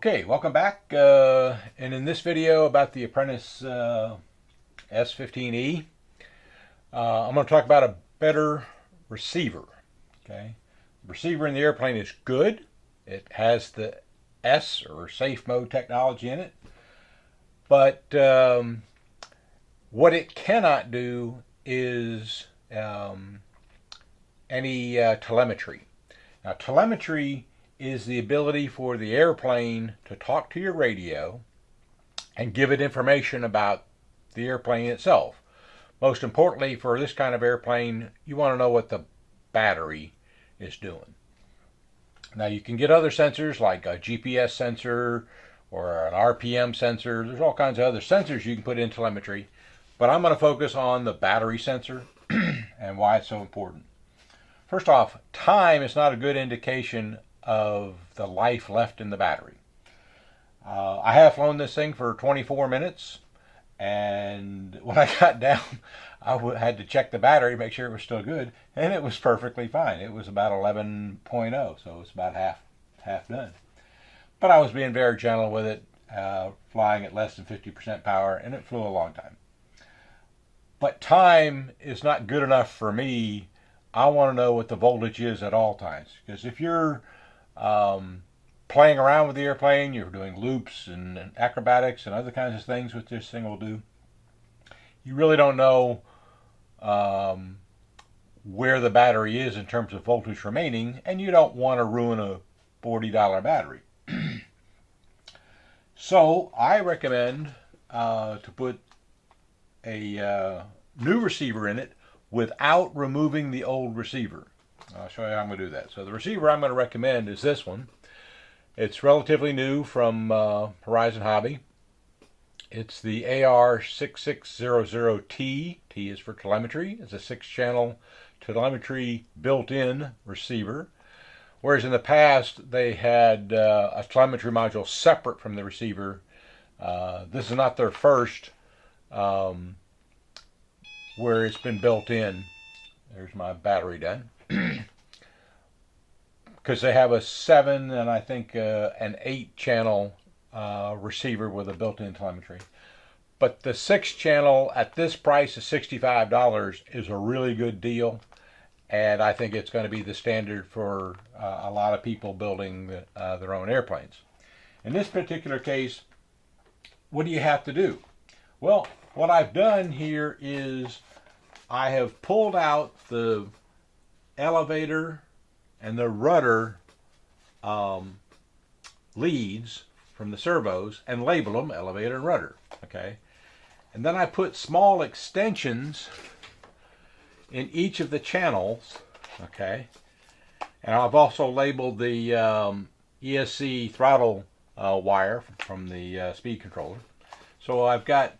Okay, welcome back. And in this video about the Apprentice S15E, I'm going to talk about a better receiver. Okay, the receiver in the airplane is good. It has the S or safe mode technology in it, but what it cannot do is any telemetry. Now, telemetry is the ability for the airplane to talk to your radio and give it information about the airplane itself. Most importantly, for this kind of airplane, you want to know what the battery is doing. Now, you can get other sensors like a GPS sensor or an RPM sensor. There's all kinds of other sensors you can put in telemetry, but I'm going to focus on the battery sensor and why it's so important. First off, time is not a good indication of the life left in the battery. I have flown this thing for 24 minutes, and when I got down, I had to check the battery, make sure it was still good, and it was perfectly fine. It was about 11.0, so it was about half done. But I was being very gentle with it, flying at less than 50% power, and it flew a long time. But time is not good enough for me. I want to know what the voltage is at all times, because if you're playing around with the airplane, you're doing loops and acrobatics and other kinds of things which this thing will do, you really don't know where the battery is in terms of voltage remaining, and you don't want to ruin a $40 battery. So I recommend to put a new receiver in it without removing the old receiver. I'll show you how I'm going to do that. So the receiver I'm going to recommend is this one. It's relatively new from Horizon Hobby. It's the AR6600T. T is for telemetry. It's a 6-channel telemetry built-in receiver. Whereas in the past they had a telemetry module separate from the receiver. This is not their first where it's been built in. There's my battery done. Because they have a 7 and I think an 8-channel receiver with a built-in telemetry. But the 6-channel at this price of $65 is a really good deal, and I think it's going to be the standard for a lot of people building their own airplanes. In this particular case, what do you have to do? Well, what I've done here is I have pulled out the elevator and the rudder leads from the servos and labeled them elevator and rudder. Okay, and then I put small extensions in each of the channels. Okay, and I've also labeled the ESC throttle wire from the speed controller. So I've got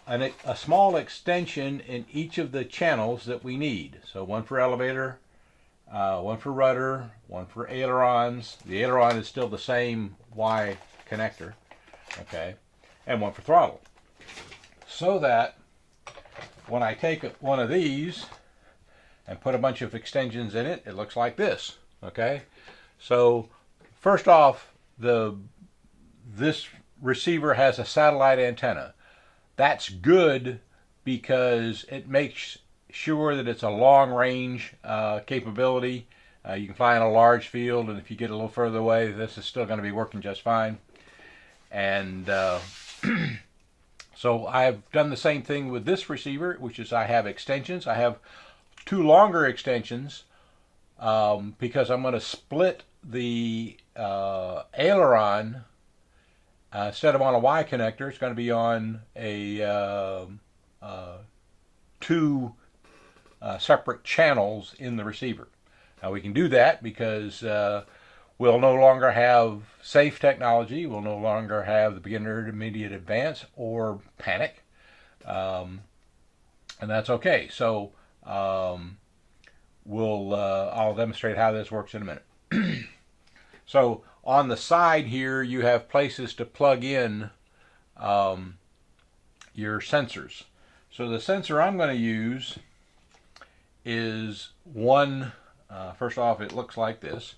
a small extension in each of the channels that we need. So one for elevator, one for rudder, one for ailerons. The aileron is still the same Y connector, okay, and one for throttle. So that when I take one of these and put a bunch of extensions in it, it looks like this, okay? So first off, this receiver has a satellite antenna. That's good because it makes sure that it's a long range capability. You can fly in a large field, and if you get a little further away, this is still going to be working just fine. And so I've done the same thing with this receiver, which is I have extensions. I have 2 longer extensions because I'm going to split the aileron. Instead of on a Y connector, it's going to be on a 2 separate channels in the receiver. Now we can do that because we'll no longer have safe technology. We'll no longer have the beginner, intermediate, advanced, or panic, and that's okay. So I'll demonstrate how this works in a minute. So on the side here, you have places to plug in your sensors. So the sensor I'm going to use is one. First off, it looks like this.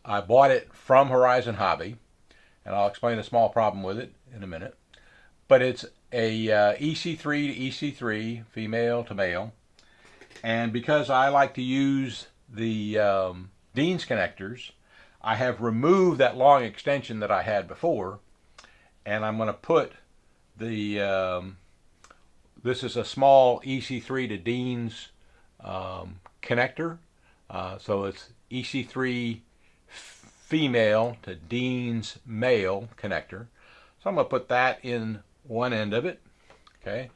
I bought it from Horizon Hobby, and I'll explain a small problem with it in a minute. But it's a EC3 to EC3, female to male. And because I like to use the Dean's connectors, I have removed that long extension that I had before, and I'm going to put the, this is a small EC3 to Dean's connector. So it's EC3 female to Dean's male connector. So I'm going to put that in one end of it. Okay.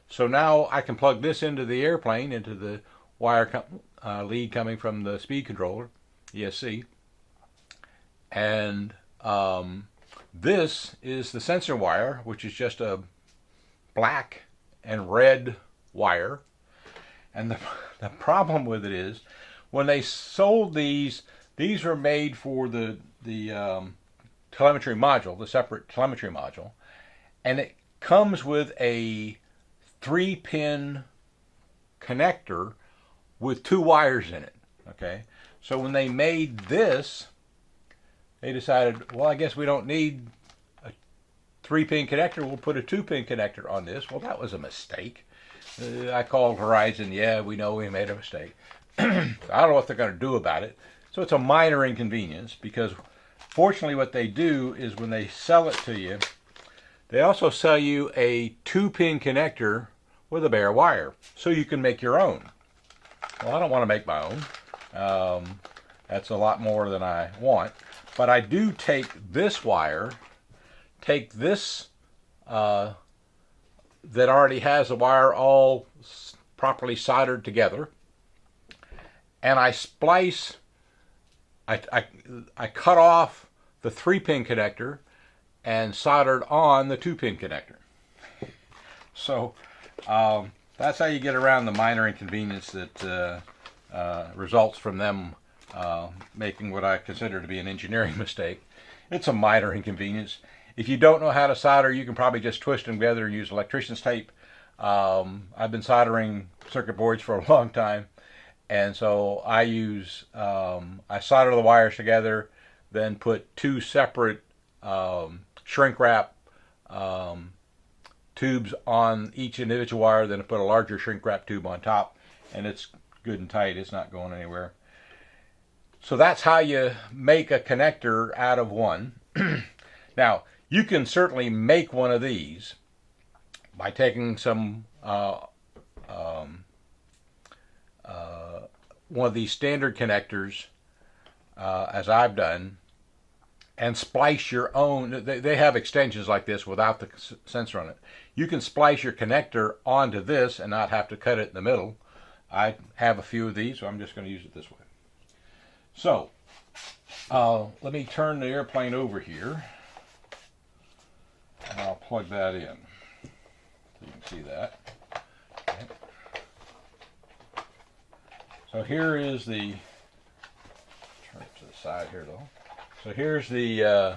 So now I can plug this into the airplane, into the wire lead coming from the speed controller, ESC. And this is the sensor wire, which is just a black and red wire. And the problem with it is, when they sold these were made for the telemetry module, the separate telemetry module, and it comes with a 3-pin connector with 2 wires in it. Okay, so when they made this, they decided, well, I guess we don't need a 3-pin connector, we'll put a 2-pin connector on this. Well, that was a mistake. I called Horizon. Yeah, we know we made a mistake. I don't know what they're going to do about it. So it's a minor inconvenience, because fortunately what they do is when they sell it to you, they also sell you a 2-pin connector with a bare wire, so you can make your own. Well, I don't want to make my own. That's a lot more than I want. But I do take this wire, take this that already has the wire all properly soldered together, and I splice, I cut off the 3-pin connector and soldered on the 2-pin connector. So that's how you get around the minor inconvenience that results from them making what I consider to be an engineering mistake. It's a minor inconvenience. If you don't know how to solder, you can probably just twist them together and use electrician's tape. I've been soldering circuit boards for a long time, and so I use, I solder the wires together, then put 2 separate shrink wrap tubes on each individual wire, then I put a larger shrink wrap tube on top, and it's good and tight. It's not going anywhere. So that's how you make a connector out of one. Now, you can certainly make one of these by taking some one of these standard connectors, as I've done, and splice your own. They have extensions like this without the sensor on it. You can splice your connector onto this and not have to cut it in the middle. I have a few of these, so I'm just going to use it this way. So let me turn the airplane over here, and I'll plug that in so you can see that. Okay. So here is the, turn it to the side here though. So here's the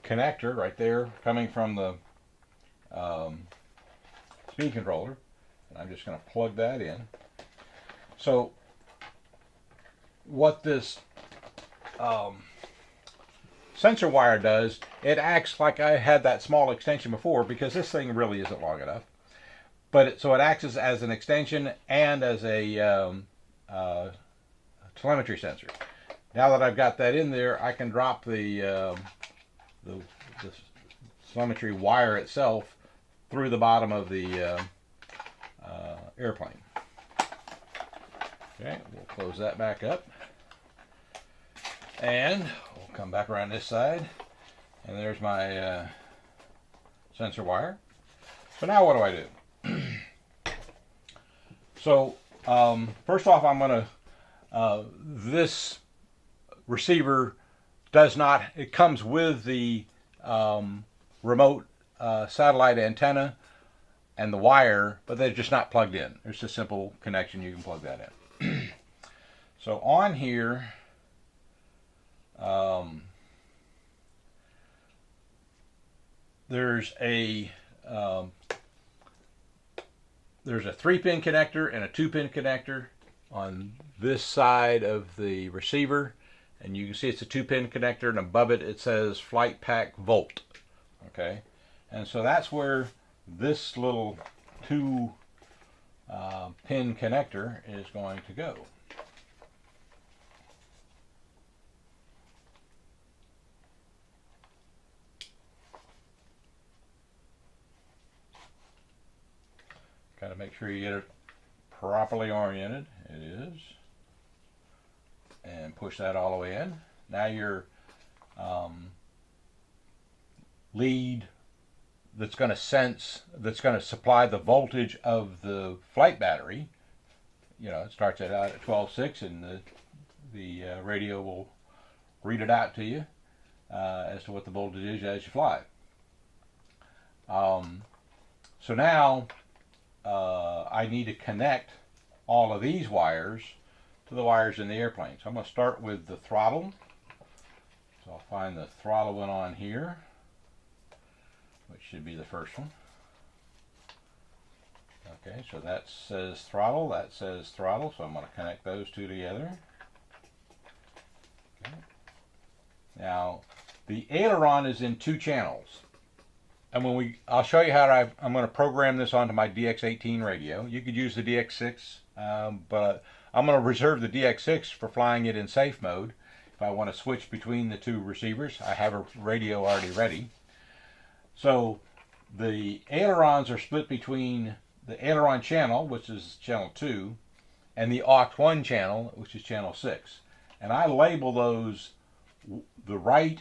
connector right there coming from the speed controller, and I'm just going to plug that in. So what this sensor wire does, it acts like I had that small extension before, because this thing really isn't long enough. But so it acts as an extension and as a telemetry sensor. Now that I've got that in there, I can drop the telemetry wire itself through the bottom of the airplane. Okay, we'll close that back up. And we'll come back around this side. And there's my sensor wire. So now what do I do? So first off, I'm going to, this receiver does not, it comes with the remote satellite antenna and the wire, but they're just not plugged in. There's a simple connection, you can plug that in. So on here, there's a 3-pin connector and a 2-pin connector on this side of the receiver, and you can see it's a 2-pin connector, and above it it says Flight Pack Volt. Okay, and so that's where this little 2 pin connector is going to go. Got to make sure you get it properly oriented. It is. And push that all the way in. Now your lead that's going to supply the voltage of the flight battery, you know, it starts out at 12.6, and the radio will read it out to you as to what the voltage is as you fly. So now I need to connect all of these wires to the wires in the airplane. So I'm going to start with the throttle. So I'll find the throttle one on here, which should be the first one. Okay, so that says throttle, that says throttle, so I'm going to connect those two together. Okay. Now, the aileron is in 2 channels. And I'll show you how I'm going to program this onto my DX18 radio. You could use the DX6, but I'm going to reserve the DX6 for flying it in safe mode. If I want to switch between the 2 receivers, I have a radio already ready. So the ailerons are split between the aileron channel, which is channel 2, and the aux1 channel, which is channel 6. And I label those, the right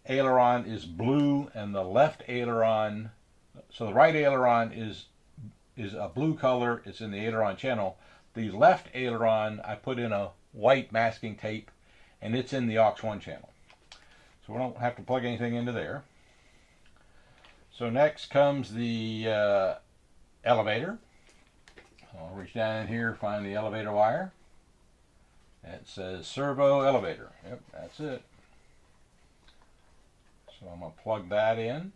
aileron is blue and the left aileron, so the right aileron is a blue color, it's in the aileron channel. The left aileron I put in a white masking tape, and it's in the aux1 channel. So we don't have to plug anything into there. So next comes the elevator. I'll reach down in here, find the elevator wire. It says servo elevator. Yep, that's it. So I'm going to plug that in.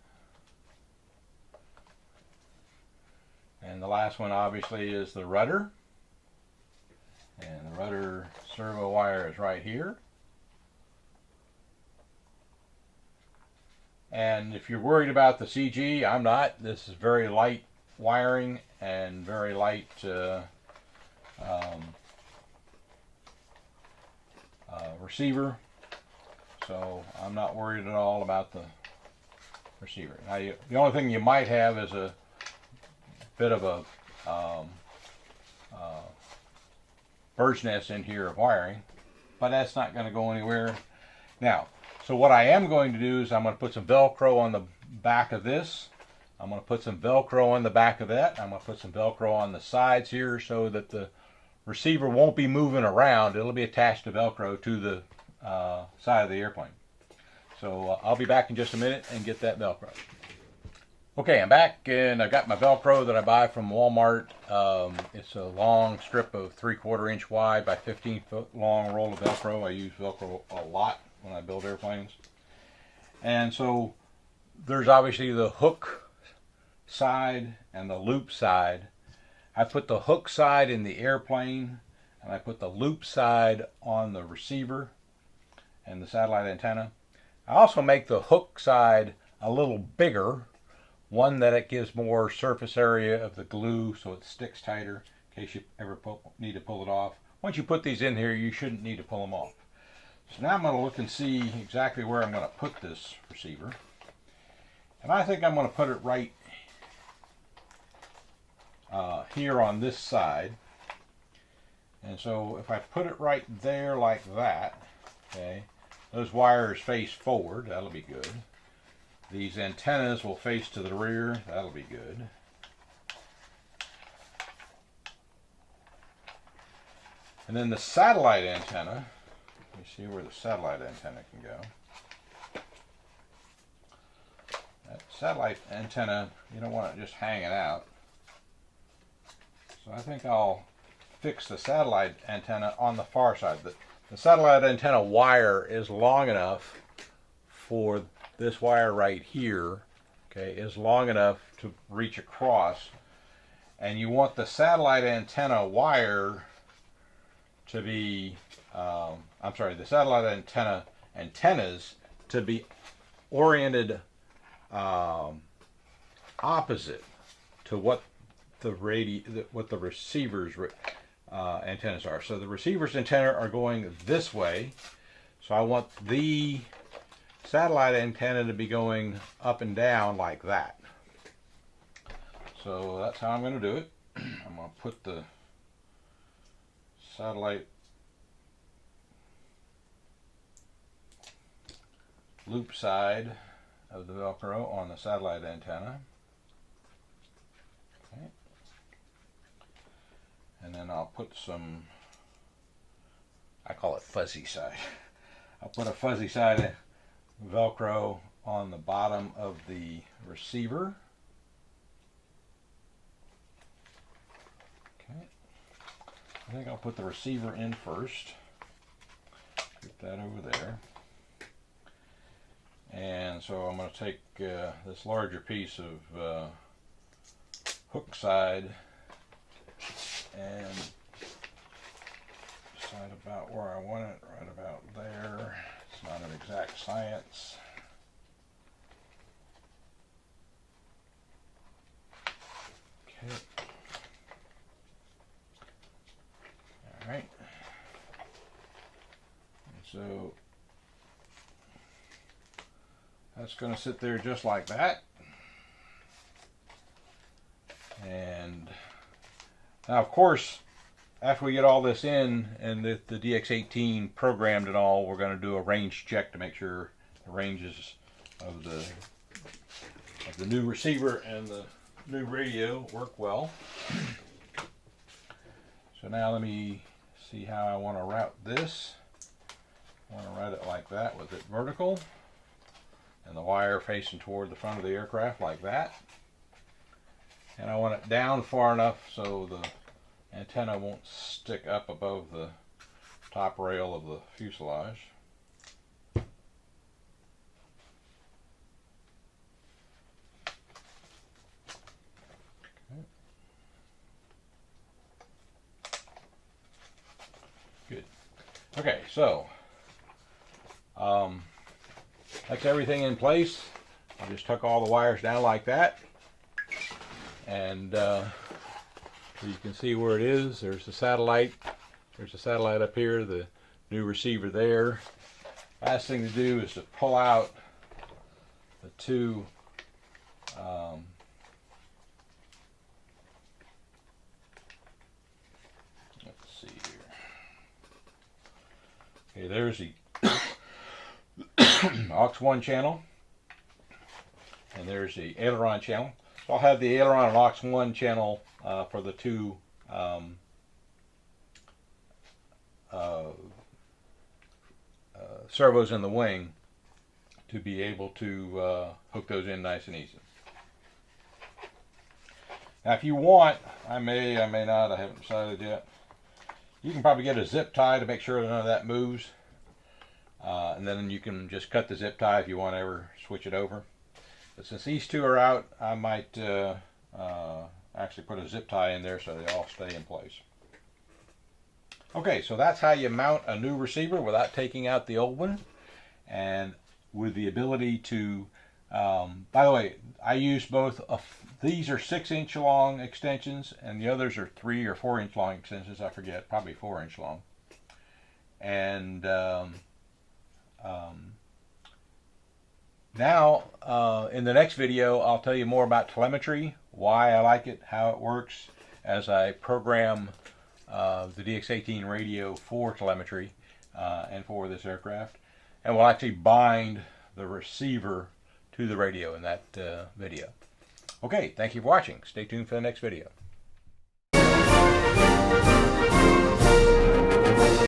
And the last one obviously is the rudder. And the rudder servo wire is right here. And if you're worried about the CG, I'm not. This is very light wiring and very light receiver. So I'm not worried at all about the receiver. Now, the only thing you might have is a bit of a bird's nest in here of wiring, but that's not going to go anywhere. Now, so what I am going to do is I'm going to put some Velcro on the back of this. I'm going to put some Velcro on the back of that. I'm going to put some Velcro on the sides here so that the receiver won't be moving around. It'll be attached to Velcro to the side of the airplane. So I'll be back in just a minute and get that Velcro. Okay, I'm back, and I got my Velcro that I buy from Walmart. It's a long strip of 3/4 inch wide by 15-foot long roll of Velcro. I use Velcro a lot when I build airplanes. And so there's obviously the hook side and the loop side. I put the hook side in the airplane, and I put the loop side on the receiver and the satellite antenna. I also make the hook side a little bigger, one that it gives more surface area of the glue so it sticks tighter in case you ever need to pull it off. Once you put these in here, you shouldn't need to pull them off. So now I'm going to look and see exactly where I'm going to put this receiver. And I think I'm going to put it right here on this side. And so if I put it right there like that, okay, those wires face forward, that'll be good. These antennas will face to the rear, that'll be good. And then the satellite antenna, let me see where the satellite antenna can go. That satellite antenna, you don't want it just hanging out. So I think I'll fix the satellite antenna on the far side. The satellite antenna wire is long enough for this wire right here, okay, is long enough to reach across. And you want the satellite antenna wire to be the satellite antennas to be oriented opposite to what the receiver's antennas are. So the receiver's antenna are going this way. So I want the satellite antenna to be going up and down like that. So that's how I'm going to do it. I'm going to put the satellite loop side of the Velcro on the satellite antenna. Okay. And then I'll put some, I call it fuzzy side. I'll put a fuzzy side Velcro on the bottom of the receiver. Okay. I think I'll put the receiver in first. Get that over there. And so I'm going to take this larger piece of hook side and decide about where I want it, right about there. It's not an exact science. Okay. All right. And so that's going to sit there just like that. And now, of course, after we get all this in and the DX18 programmed and all, we're going to do a range check to make sure the ranges of the new receiver and the new radio work well. So now let me see how I want to route this. I want to route it like that with it vertical, and the wire facing toward the front of the aircraft like that. And I want it down far enough so the antenna won't stick up above the top rail of the fuselage. Okay. Good. Okay, so that's everything in place. I just tuck all the wires down like that, and you can see where it is. There's the satellite. There's the satellite up here, the new receiver there. Last thing to do is to pull out the two let's see here. Okay, there's the aux1 channel, and there's the aileron channel. So I'll have the aileron and aux1 channel for the two servos in the wing to be able to hook those in nice and easy. Now, if you want, I may not, I haven't decided yet. You can probably get a zip tie to make sure that none of that moves. And then you can just cut the zip tie if you want to ever switch it over. But since these two are out, I might actually put a zip tie in there so they all stay in place. Okay, so that's how you mount a new receiver without taking out the old one, and with the ability to, by the way, I use both, these are 6-inch long extensions and the others are 3 or 4-inch long extensions, I forget, probably 4-inch long. And now, in the next video, I'll tell you more about telemetry, why I like it, how it works, as I program the DX18 radio for telemetry and for this aircraft. And we'll actually bind the receiver to the radio in that video. Okay, thank you for watching. Stay tuned for the next video.